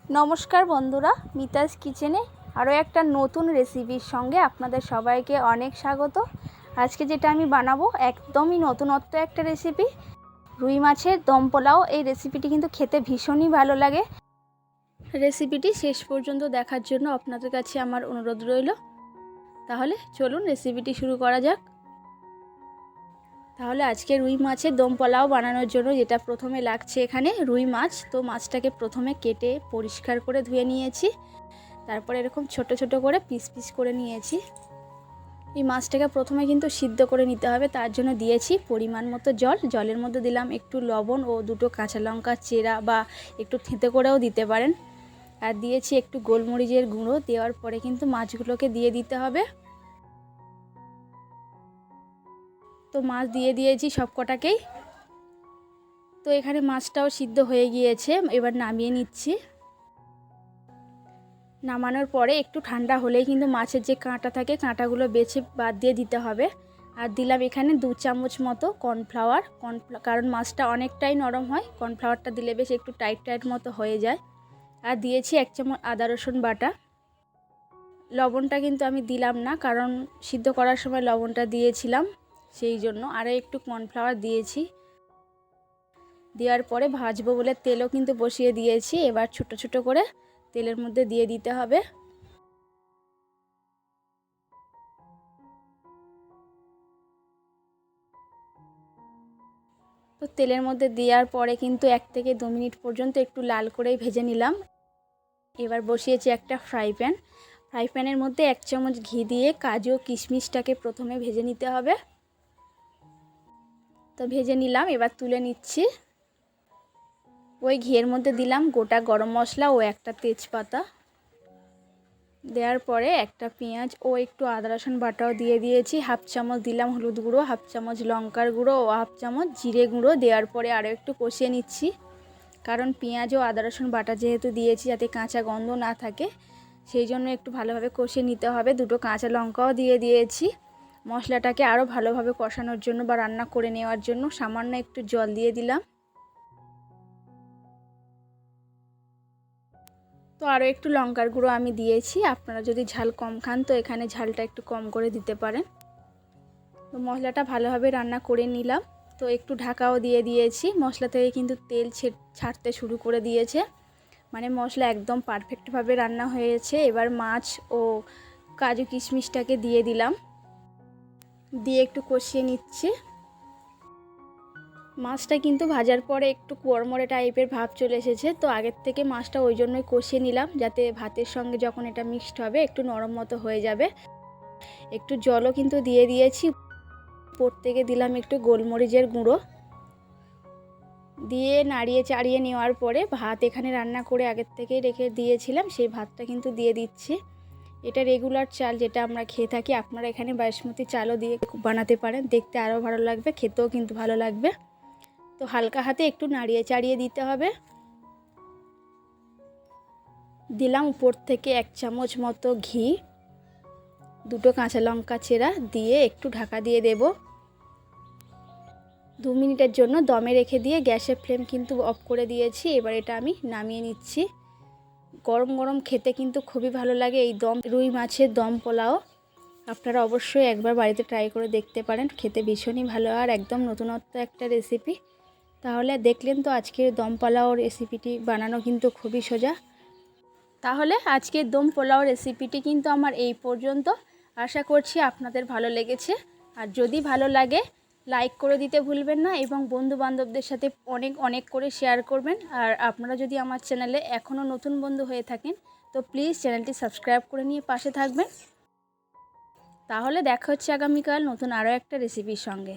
नमस्कार बंधुरा मितास किचेने आरो एक नतून रेसिपिर संगे आपनादेर सबाइके अनेक स्वागत। आज के जेटा आमी बानाबो एकदम ही नतूनत्व एक रेसिपि रुई माछेर दम पोलाओ। এই রেসিপিটি কিন্তু খেতে ভীষণই ভালো লাগে। রেসিপিটি শেষ পর্যন্ত দেখার জন্য আপনাদের কাছে আমার অনুরোধ রইল। তাহলে চলুন রেসিপিটি শুরু করা যাক। তাহলে আজকে রুই মাছের দম পোলাও বানানোর জন্য যেটা প্রথমে লাগছে এখানে রুই মাছ। তো মাছটাকে প্রথমে কেটে পরিষ্কার করে ধুয়ে নিয়েছি, তারপরে এরকম ছোট ছোট করে পিস পিস করে নিয়েছি। এই মাছটাকে প্রথমে কিন্তু সিদ্ধ করে নিতে হবে, তার জন্য দিয়েছি পরিমাণ মতো জল। জলের মধ্যে দিলাম একটু লবণ ও দুটো কাঁচা লঙ্কা চেরা বা একটু থেঁতে করেও দিতে পারেন, আর দিয়েছি একটু গোলমরিচের গুঁড়ো। দেওয়ার পরে কিন্তু মাছগুলোকে দিয়ে দিতে হবে। তো মাছ দিয়ে দিয়েছি সব কটাকেই। তো এখানে মাছটাও সিদ্ধ হয়ে গিয়েছে, এবার নামিয়ে নিচ্ছি। নামানোর পরে একটু ঠান্ডা হলেই কিন্তু মাছের যে কাঁটা থাকে কাঁটাগুলো বেছে বাদ দিয়ে দিতে হবে। আর দিলাম এখানে 2 চামচ মতো কর্নফ্লাওয়ার, কারণ মাছটা অনেকটাই নরম হয়, কর্নফ্লাওয়ারটা দিলে বেশ একটু টাইট টাইট মতো হয়ে যায়। আর দিয়েছি 1 চামচ আদা রসুন বাটা। লবণটা কিন্তু আমি দিলাম না, কারণ সিদ্ধ করার সময় লবণটা দিয়েছিলাম, সেই জন্য আরও একটু কর্নফ্লাওয়ার দিয়েছি। দেওয়ার পরে ভাজবো বলে তেলও কিন্তু বসিয়ে দিয়েছি। এবার ছোট ছোট করে তেলের মধ্যে দিয়ে দিতে হবে। তো তেলের মধ্যে দেওয়ার পরে কিন্তু 1 থেকে 2 মিনিট পর্যন্ত একটু লাল করেই ভেজে নিলাম। এবার বসিয়েছি একটা ফ্রাই প্যানের মধ্যে 1 চামচ ঘি দিয়ে কাজু ও কিশমিশটাকে প্রথমে ভেজে নিতে হবে। তো ভেজে নিলাম, এবার তুলে নিচ্ছি। ওই ঘিয়ের মধ্যে দিলাম গোটা গরম মশলা ও একটা তেজপাতা। দেওয়ার পরে একটা পেঁয়াজ ও একটু আদা রসুন বাটাও দিয়ে দিয়েছি। 1/2 চামচ দিলাম হলুদ গুঁড়ো, 1/2 চামচ লঙ্কার গুঁড়ো ও 1/2 চামচ জিরে গুঁড়ো। দেওয়ার পরে আরও একটু কষিয়ে নিচ্ছি, কারণ পেঁয়াজ ও আদা রসুন বাটা যেহেতু দিয়েছি যাতে কাঁচা গন্ধ না থাকে, সেই জন্য একটু ভালোভাবে কষিয়ে নিতে হবে। দুটো কাঁচা লঙ্কাও দিয়ে দিয়েছি। মশলাটাকে আরও ভালোভাবে কষানোর জন্য বা রান্না করে নেওয়ার জন্য সামান্য একটু জল দিয়ে দিলাম। তো আরও একটু লঙ্কার গুঁড়ো আমি দিয়েছি। আপনারা যদি ঝাল কম খান তো এখানে ঝালটা একটু কম করে দিতে পারেন। তো মশলাটা ভালোভাবে রান্না করে নিলাম। তো একটু ঢাকাও দিয়ে দিয়েছি। মশলা থেকে কিন্তু তেল ছাড়তে শুরু করে দিয়েছে, মানে মশলা একদম পারফেক্টভাবে রান্না হয়েছে। এবার মাছ ও কাজু কিশমিশটাকে দিয়ে দিলাম, দিয়ে একটু কষিয়ে নিচ্ছি। মাছটা কিন্তু ভাজার পরে একটু কড়মড়ে টাইপের ভাব চলে এসেছে। তো আগের থেকে মাছটা ওই জন্যই কষিয়ে নিলাম, যাতে ভাতের সঙ্গে যখন এটা মিক্সড হবে একটু নরম মতো হয়ে যাবে। একটু জলও কিন্তু দিয়ে দিয়েছি। উপর থেকে দিলাম একটু গোলমরিচের গুঁড়ো, দিয়ে নাড়িয়ে চাড়িয়ে নেওয়ার পরে ভাত এখানে রান্না করে আগের থেকেই রেখে দিয়েছিলাম, সেই ভাতটা কিন্তু দিয়ে দিচ্ছি। এটা রেগুলার চাল যেটা আমরা খেয়ে থাকি। আপনারা এখানে বাসমতি চালও দিয়ে বানাতে পারেন, দেখতে আরও ভালো লাগবে, খেতেও কিন্তু ভালো লাগবে। তো হালকা হাতে একটু নাড়িয়ে চাড়িয়ে দিতে হবে। দিলাম উপর থেকে 1 চামচ মতো ঘি, দুটো কাঁচা লঙ্কা চেরা দিয়ে একটু ঢাকা দিয়ে দেব। 2 মিনিটের জন্য দমে রেখে দিয়ে গ্যাসের ফ্লেম কিন্তু অফ করে দিয়েছি। এবার এটা আমি নামিয়ে নিচ্ছি। গরম গরম খেতে কিন্তু খুবই ভালো লাগে এই রুই মাছের দম পোলাও। আপনারা অবশ্যই একবার বাড়িতে ট্রাই করে দেখতে পারেন, খেতে ভীষণই ভালো আর একদম নতুনত্ব একটা রেসিপি। তাহলে দেখলেন তো আজকের দম পোলাও রেসিপিটি বানানো কিন্তু খুবই সোজা। তাহলে আজকের দম পোলাও রেসিপিটি কিন্তু আমার এই পর্যন্ত। আশা করছি আপনাদের ভালো লেগেছে, আর যদি ভালো লাগে লাইক করে দিতে ভুলবেন না এবং বন্ধু বান্ধবদের সাথে অনেক অনেক করে শেয়ার করবেন। আর আপনারা যদি আমার চ্যানেলে এখনও নতুন বন্ধু হয়ে থাকেন তো প্লিজ চ্যানেলটি সাবস্ক্রাইব করে নিয়ে পাশে থাকবেন। তাহলে দেখা হচ্ছে আগামীকাল নতুন আরও একটা রেসিপির সঙ্গে।